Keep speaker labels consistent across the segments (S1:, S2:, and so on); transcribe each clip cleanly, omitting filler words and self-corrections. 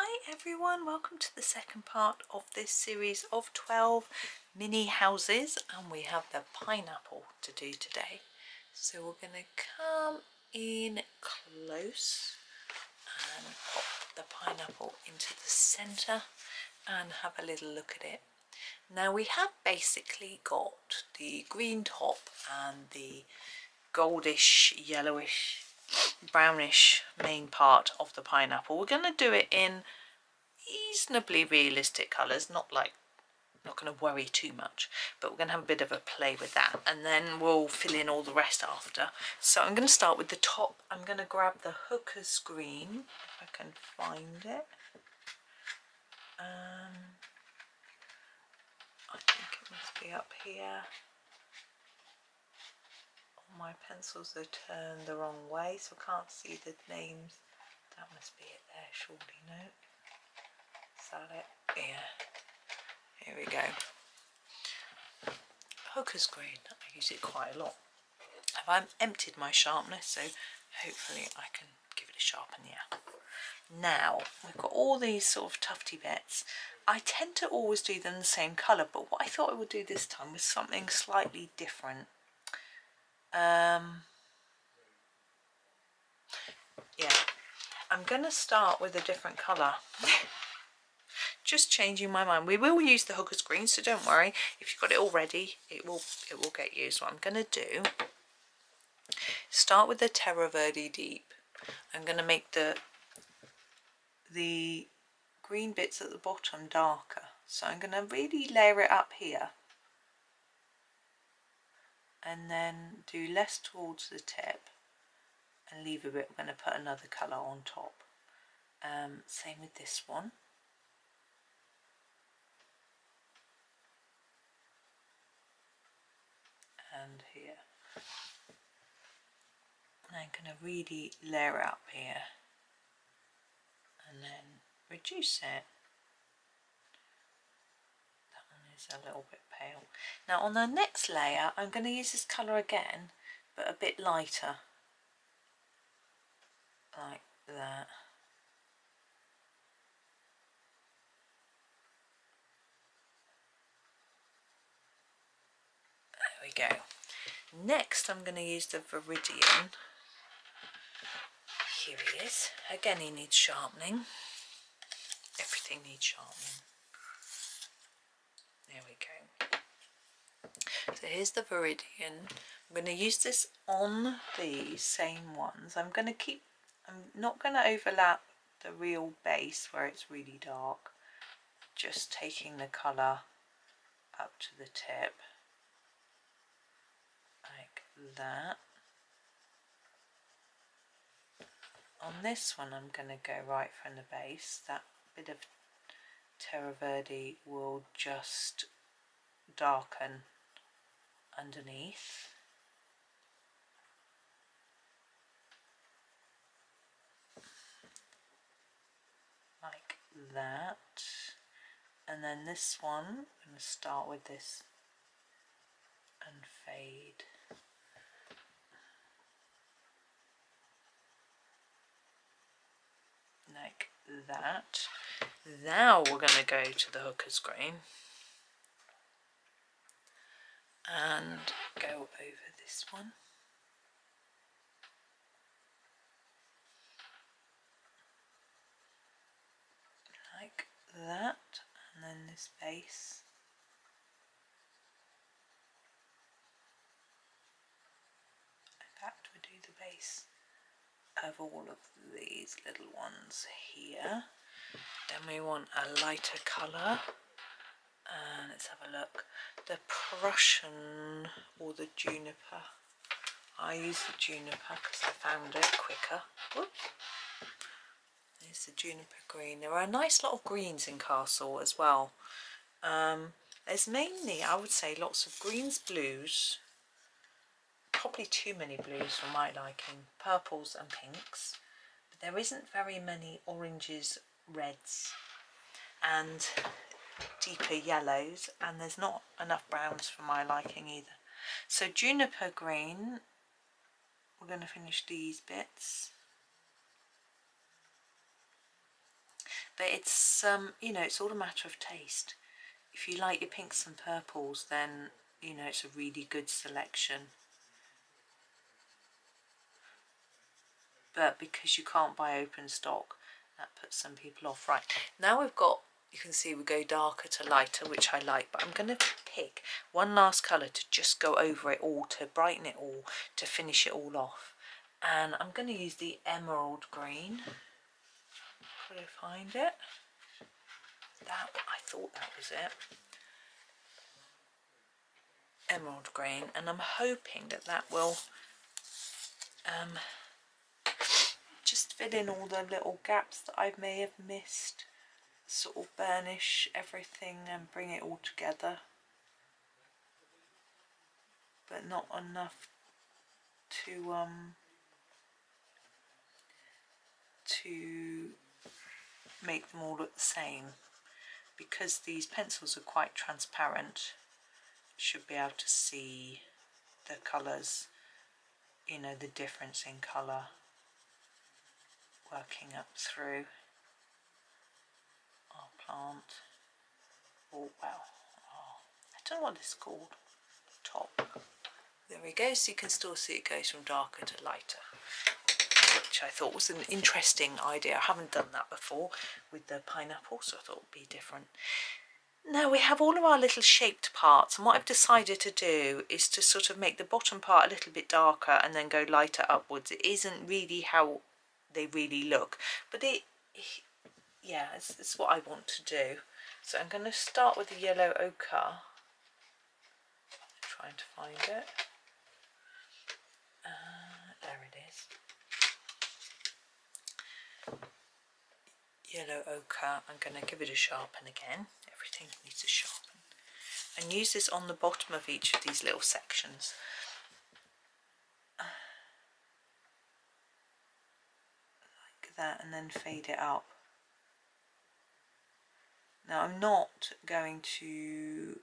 S1: Hi everyone, welcome to the second part of this series of 12 mini houses, and we have the pineapple to do today. So we're going to come in close and pop the pineapple into the centre and have a little look at it. Now we have basically got the green top and the goldish, yellowish, brownish main part of the pineapple. We're going to do it in reasonably realistic colours, not going to worry too much, but we're going to have a bit of a play with that, and then we'll fill in all the rest after. So I'm going to start with the top. I'm going to grab the hooker's green, if I can find it. I think it must be up here. All my pencils are turned the wrong way, so I can't see the names. That must be it there, surely, no? Is that it? Yeah. Here we go. Hooker's green. I use it quite a lot. I've emptied my sharpener, so hopefully I can give it a sharpen. Yeah. Now we've got all these sort of tufty bits. I tend to always do them the same colour, but what I thought I would do this time was something slightly different. Yeah, I'm going to start with a different colour. Just changing my mind. We will use the hooker's green, so don't worry. If you've got it already, it will get used. What I'm going to do, start with the terre verde deep. I'm going to make the green bits at the bottom darker. So I'm going to really layer it up here, and then do less towards the tip and leave a bit. We're going to put another colour on top. Same with this one. And here. And I'm going to really layer it up here and then reduce it. That one is a little bit pale. Now on the next layer I'm going to use this colour again, but a bit lighter, like that. There we go. Next I'm going to use the viridian. Here he is. Again, he needs sharpening. Everything needs sharpening. There we go. So here's the viridian. I'm going to use this on the same ones. I'm not going to overlap the real base where it's really dark. Just taking the colour up to the tip. Like that. On this one I'm going to go right from the base. That bit of terre verde will just darken underneath. Like that. And then this one, I'm going to start with this and fade. Like that. Now we're going to go to the hooker's green and go over this one. Like that. And then this base. In fact, we do the base of all of these little ones here. Then we want a lighter colour, and let's have a look. The Prussian or the juniper. I use the juniper because I found it quicker. Whoops. There's the juniper green. There are a nice lot of greens in Castle as well. There's mainly, I would say, lots of greens, blues. Probably too many blues for my liking, purples and pinks, but there isn't very many oranges, reds and deeper yellows, and there's not enough browns for my liking either. So juniper green, we're going to finish these bits. but it's you know, it's all a matter of taste. If you like your pinks and purples, then you know it's a really good selection. But because you can't buy open stock, that puts some people off. Right, now we've got, you can see we go darker to lighter, which I like, but I'm going to pick one last colour to just go over it all, to brighten it all, to finish it all off. And I'm going to use the emerald green. Could I find it? That, I thought that was it. Emerald green, and I'm hoping that that will just fill in all the little gaps that I may have missed, sort of burnish everything and bring it all together, but not enough to make them all look the same. Because these pencils are quite transparent, you should be able to see the colours, you know, the difference in colour working up through our plant. Oh wow, oh, I don't know what this is called, top. There we go, so you can still see it goes from darker to lighter, which I thought was an interesting idea. I haven't done that before with the pineapple, so I thought it would be different. Now we have all of our little shaped parts, and what I've decided to do is to sort of make the bottom part a little bit darker and then go lighter upwards. It isn't really how they really look, but yeah, it's what I want to do. So I'm going to start with the yellow ochre. Trying to find it. There it is. Yellow ochre. I'm going to give it a sharpen again. Everything needs a sharpen. And use this on the bottom of each of these little sections. Like that, and then fade it up. Now I'm not going to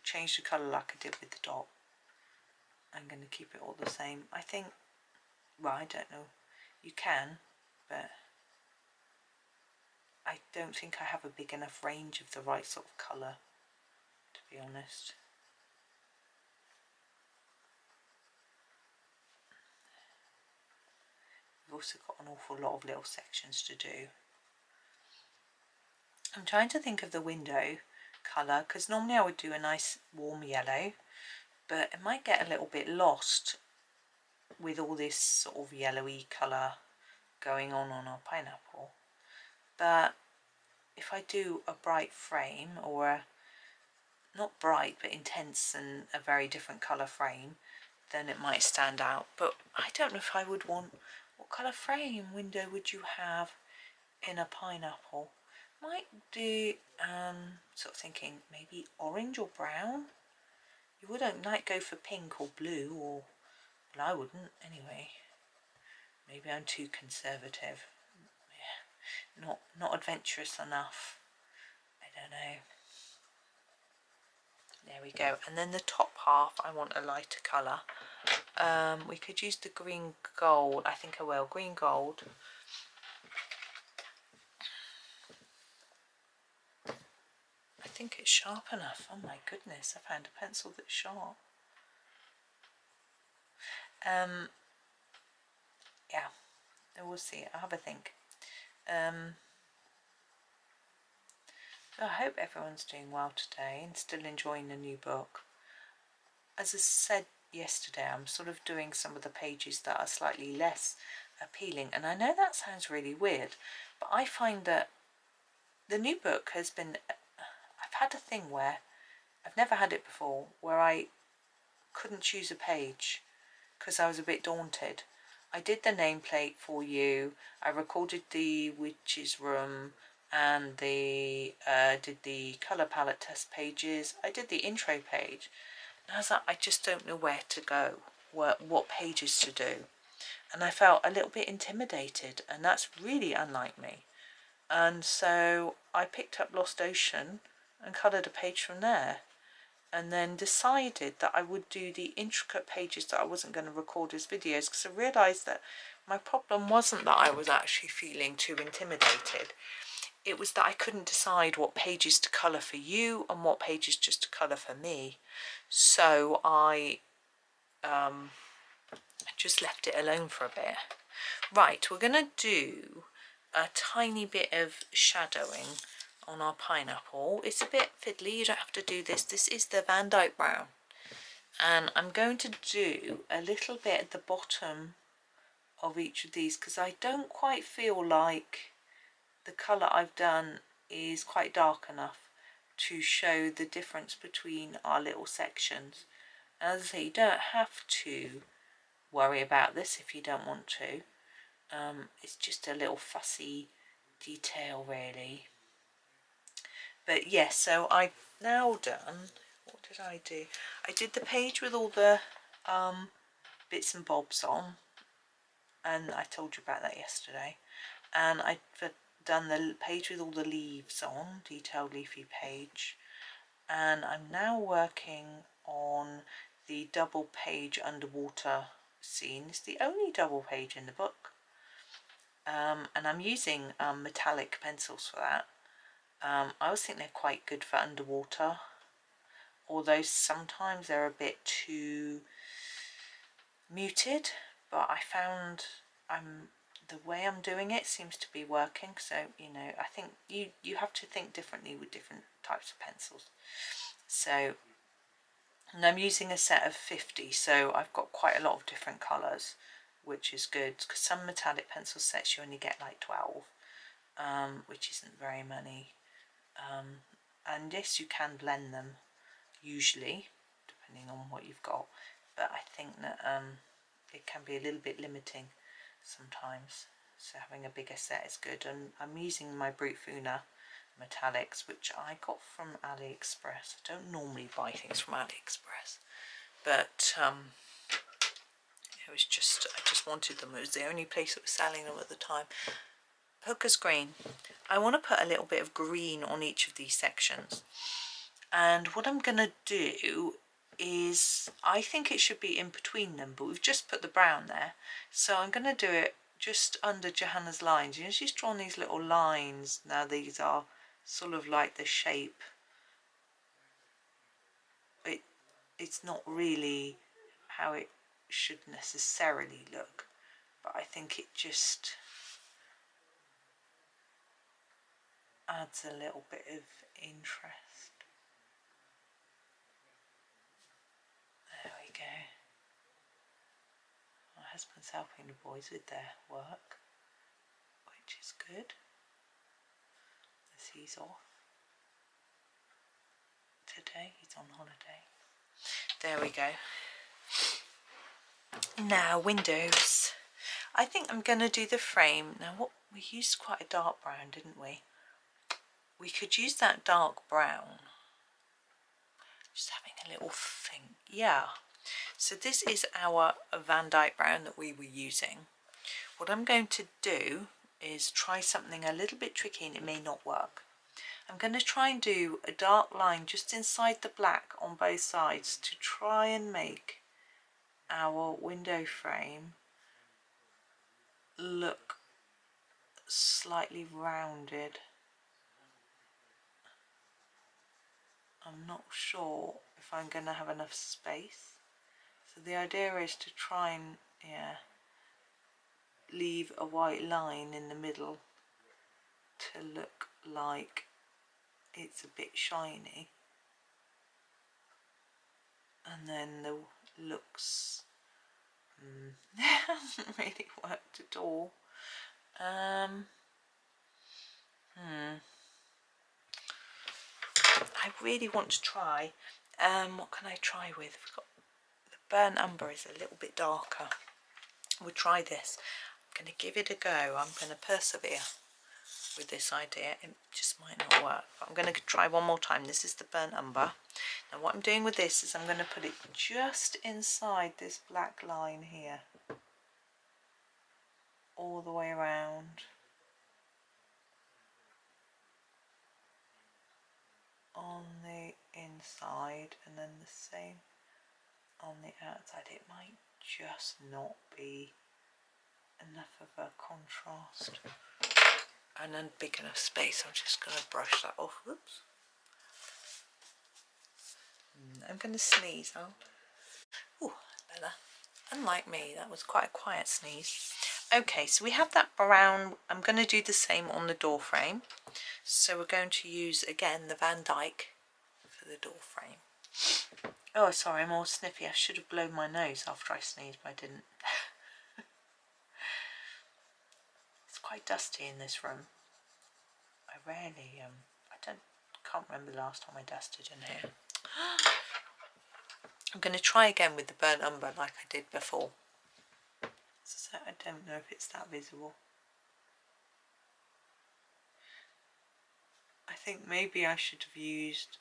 S1: change the colour like I did with the dot. I'm going to keep it all the same. I think, well, I don't know, you can, but I don't think I have a big enough range of the right sort of colour, to be honest. We've also got an awful lot of little sections to do. I'm trying to think of the window colour, because normally I would do a nice warm yellow, but it might get a little bit lost with all this sort of yellowy colour going on our pineapple. But if I do a bright frame, or a, not bright but intense and a very different colour frame, then it might stand out. But I don't know if I would want, what colour frame window would you have in a pineapple? Might do, sort of thinking maybe orange or brown. You wouldn't like go for pink or blue, or, well, I wouldn't anyway. Maybe I'm too conservative. Yeah, not adventurous enough. I don't know. There we go. And then the top half, I want a lighter colour. We could use the green gold. I think I will. Green gold. I think it's sharp enough. Oh my goodness, I found a pencil that's sharp. Yeah, we'll see. I'll have a think. I hope everyone's doing well today and still enjoying the new book. As I said yesterday, I'm sort of doing some of the pages that are slightly less appealing, and I know that sounds really weird, but I find that the new book has been, I've had a thing where, I've never had it before, where I couldn't choose a page because I was a bit daunted. I did the nameplate for you, I recorded the witch's room, and did the colour palette test pages, I did the intro page, and I was like, I just don't know where to go, what pages to do, and I felt a little bit intimidated, and that's really unlike me. And so I picked up Lost Ocean and coloured a page from there, and then decided that I would do the intricate pages that I wasn't going to record as videos, because I realised that my problem wasn't that I was actually feeling too intimidated. it was that I couldn't decide what pages to colour for you and what pages just to colour for me. So I just left it alone for a bit. Right, we're going to do a tiny bit of shadowing on our pineapple. It's a bit fiddly, you don't have to do this. This is the Van Dyke brown. And I'm going to do a little bit at the bottom of each of these because I don't quite feel like the colour I've done is quite dark enough to show the difference between our little sections. As I say, you don't have to worry about this if you don't want to. It's just a little fussy detail really. But yes, so I've now done, what did I do? I did the page with all the bits and bobs on, and I told you about that yesterday. And I've done the page with all the leaves on, detailed leafy page. And I'm now working on the double page underwater scene. It's the only double page in the book. And I'm using metallic pencils for that. I always think they're quite good for underwater, although sometimes they're a bit too muted, but I found the way I'm doing it seems to be working. So, you know, I think you have to think differently with different types of pencils. So, and I'm using a set of 50, so I've got quite a lot of different colours, which is good, because some metallic pencil sets you only get like 12, which isn't very many. And yes, you can blend them usually, depending on what you've got, but I think that it can be a little bit limiting sometimes, so having a bigger set is good. And I'm using my Brute Funa metallics, which I got from AliExpress. I don't normally buy things from AliExpress, but it was just, I just wanted them. It was the only place that was selling them at the time. Hooker's green. I want to put a little bit of green on each of these sections, and what I'm going to do is, I think it should be in between them, but we've just put the brown there, so I'm going to do it just under Johanna's lines. You know, she's drawn these little lines. Now these are sort of like the shape. It's not really how it should necessarily look, but I think it just adds a little bit of interest. There we go. My husband's helping the boys with their work, which is good, as he's off today. He's on holiday. There we go. Now windows. I think I'm going to do the frame. Now what, we used quite a dark brown, didn't we? We could use that dark brown. Just having a little think. Yeah. So this is our Van Dyke brown that we were using. What I'm going to do is try something a little bit tricky, and it may not work. I'm going to try and do a dark line just inside the black on both sides to try and make our window frame look slightly rounded. I'm not sure if I'm going to have enough space. So the idea is to try and, yeah, leave a white line in the middle to look like it's a bit shiny, and then the looks hasn't really worked at all. I really want to try. What can I try with? We've got the burnt umber is a little bit darker. We'll try this. I'm going to give it a go. I'm going to persevere with this idea. It just might not work, but I'm going to try one more time. This is the burnt umber. Now what I'm doing with this is I'm going to put it just inside this black line here, all the way around, on the inside, and then the same on the outside. It might just not be enough of a contrast. and then big enough space. I'm just going to brush that off. Whoops. I'm going to sneeze out. Ooh, better. Unlike me, that was quite a quiet sneeze. Okay, so we have that brown. I'm going to do the same on the door frame. So we're going to use, again, the Van Dyke for the door frame. Oh, sorry, I'm all sniffy. I should have blown my nose after I sneezed, but I didn't. It's quite dusty in this room. I rarely, can't remember the last time I dusted in here. I'm going to try again with the burnt umber like I did before. So I don't know if it's that visible. I think maybe I should have used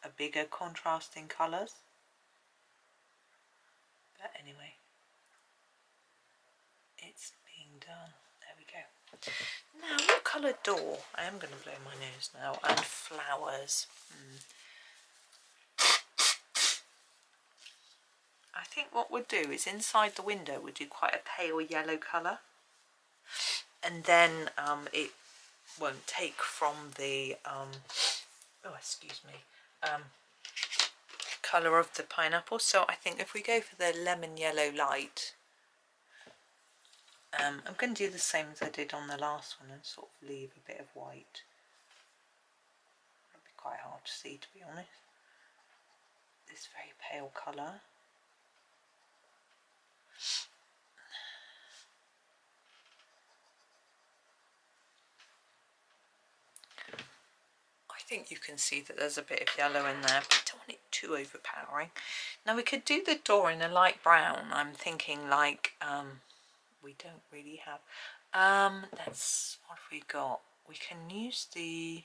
S1: a bigger contrasting colours. But anyway, it's being done. There we go. Now, what colour door? I am going to blow my nose now. And flowers. I think what we'll do is inside the window we'll do quite a pale yellow colour. And then it won't take from the colour of the pineapple. So I think if we go for the lemon yellow light, I'm going to do the same as I did on the last one and sort of leave a bit of white. It'll be quite hard to see, to be honest. This very pale colour. I think you can see that there's a bit of yellow in there, but I don't want it too overpowering. Now we could do the door in a light brown. I'm thinking like, we don't really have, let's, what have we got? We can use the,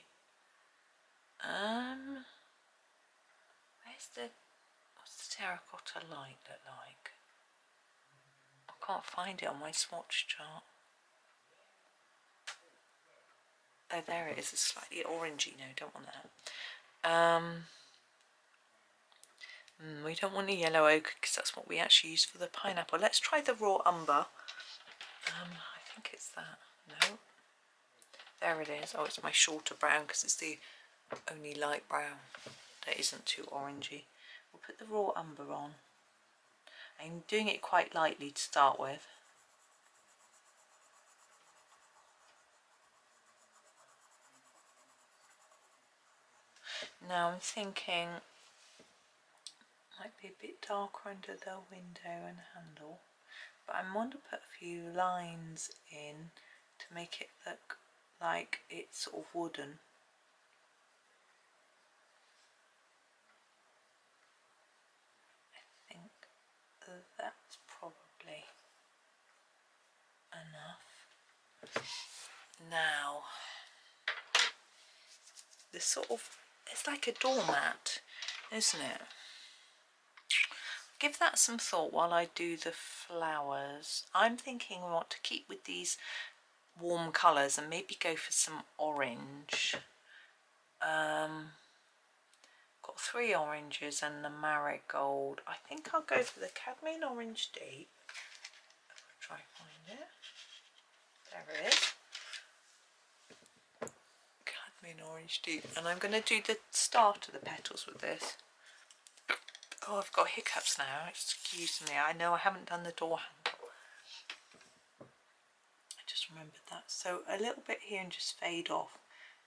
S1: what's the terracotta light look like? I can't find it on my swatch chart. Oh, there it is. It's slightly orangey. No, don't want that. We don't want the yellow ochre because that's what we actually use for the pineapple. Let's try the raw umber. I think it's that. No. There it is. Oh, it's my shorter brown because it's the only light brown that isn't too orangey. We'll put the raw umber on. I'm doing it quite lightly to start with. Now I'm thinking might be a bit darker under the window and handle, but I want to put a few lines in to make it look like it's sort of wooden. I think that's probably enough. Now, this sort of, it's like a doormat, isn't it? Give that some thought while I do the flowers. I'm thinking we want to keep with these warm colours and maybe go for some orange. Got 3 oranges and the marigold. I think I'll go for the cadmium orange deep. I'll try and find it. There it is. Cadmium orange deep. And I'm going to do the start of the petals with this. Oh, I've got hiccups now. Excuse me. I know I haven't done the door handle. I just remembered that. So a little bit here and just fade off.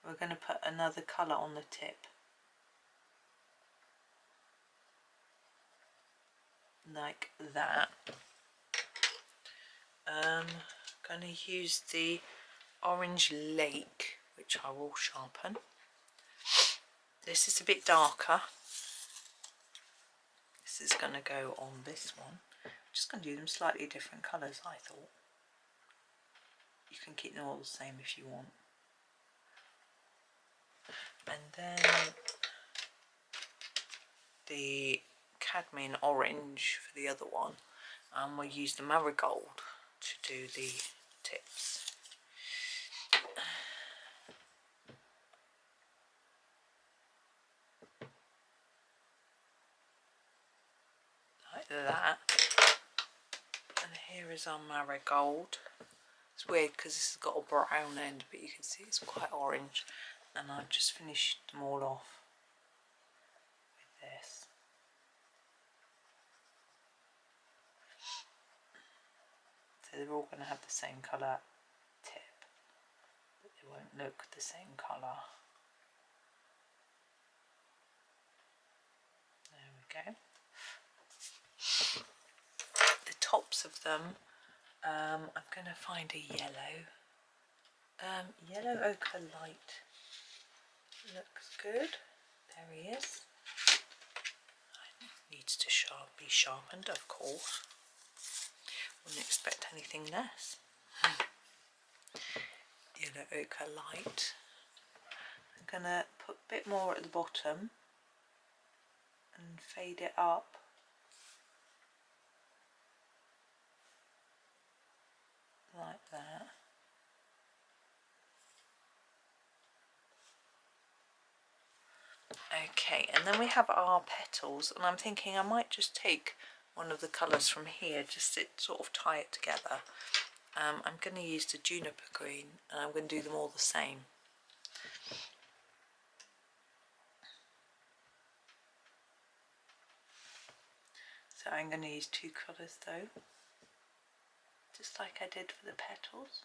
S1: We're going to put another colour on the tip. Like that. Going to use the orange lake, which I will sharpen. This is a bit darker. This is going to go on this one. I'm just going to do them slightly different colours, I thought. You can keep them all the same if you want. And then the cadmium orange for the other one. And we'll use the marigold to do the tips. Like that. And here is our marigold. It's It's weird because this has got a brown end, but you can see it's quite orange, and I've just finished them all off with this. So they're all going to have the same colour tip, but they won't look the same colour. There we go. The tops of them, I'm going to find a yellow. Yellow ochre light looks good. There he is. Needs to be sharpened, of course. Wouldn't expect anything less. Yellow ochre light. I'm going to put a bit more at the bottom and fade it up. Like that. Okay, and then we have our petals, and I'm thinking I might just take one of the colours from here just to sort of tie it together. I'm going to use the juniper green, and I'm going to do them all the same. So I'm going to use two colours though, just like I did for the petals.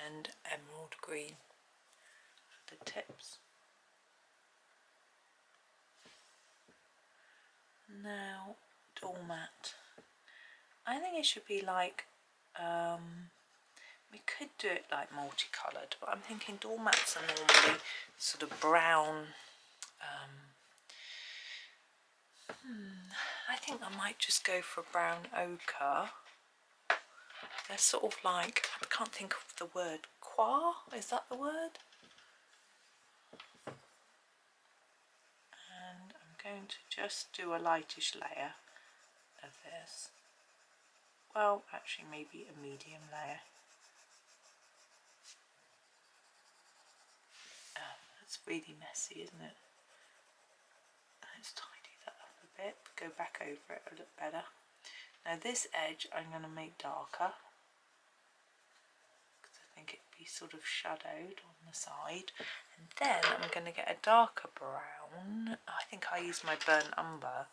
S1: And emerald green for the tips. Now, doormat. I think it should be like, we could do it like multicoloured, but I'm thinking doormats are normally sort of brown. I think I might just go for brown ochre. They're sort of like, I can't think of the word, coir, is that the word? And I'm going to just do a lightish layer of this. Well, actually maybe a medium layer. Oh, that's really messy, isn't it? Let's tidy that up a bit, go back over it, it'll look better. Now this edge I'm going to make darker, because I think it'd be sort of shadowed on the side. And then I'm going to get a darker brown. I think I use my burnt umber,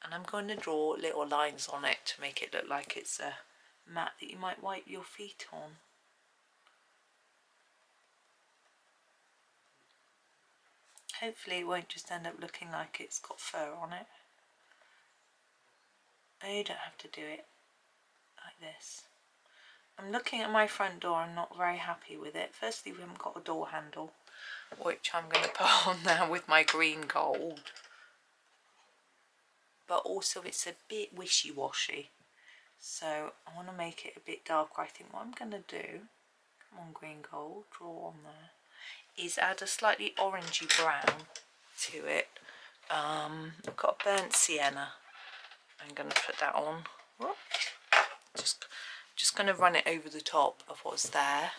S1: and I'm going to draw little lines on it to make it look like it's a mat that you might wipe your feet on. Hopefully it won't just end up looking like it's got fur on it. Oh, you don't have to do it like this. I'm looking at my front door, I'm not very happy with it. Firstly, we haven't got a door handle, which I'm going to put on now with my green gold. But also it's a bit wishy-washy. So I want to make it a bit darker. I think what I'm going to do, come on green gold, draw on there, is add a slightly orangey brown to it. I've got a burnt sienna. I'm going to put that on. Whoop. Just going to run it over the top of what's there.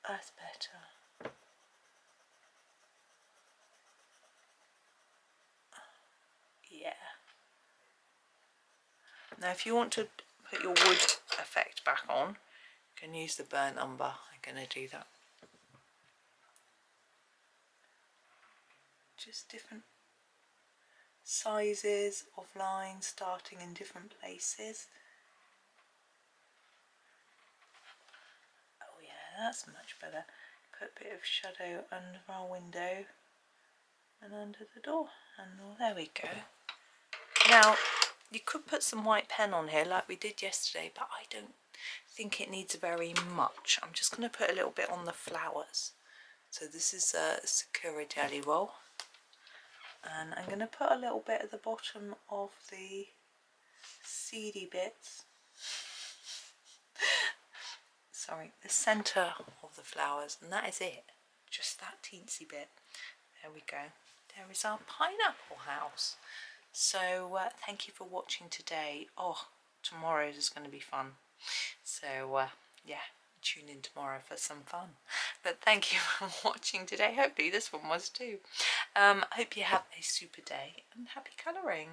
S1: That's better. Yeah. Now if you want to put your wood effect back on, you can use the burnt umber. I'm going to do that. Just different sizes of lines starting in different places. Oh yeah, that's much better. Put a bit of shadow under our window and under the door handle. There we go. Now you could put some white pen on here like we did yesterday, but I don't think it needs very much. I'm just going to put a little bit on the flowers. So this is a Sakura jelly roll, and I'm going to put a little bit at the bottom of the seedy bits. Sorry, the centre of the flowers, and that is it. Just that teensy bit. There we go. There is our pineapple house. So thank you for watching today. Oh, tomorrow's is going to be fun. So yeah, tune in tomorrow for some fun. But thank you for watching today. Hopefully this one was too. Hope you have a super day and happy colouring.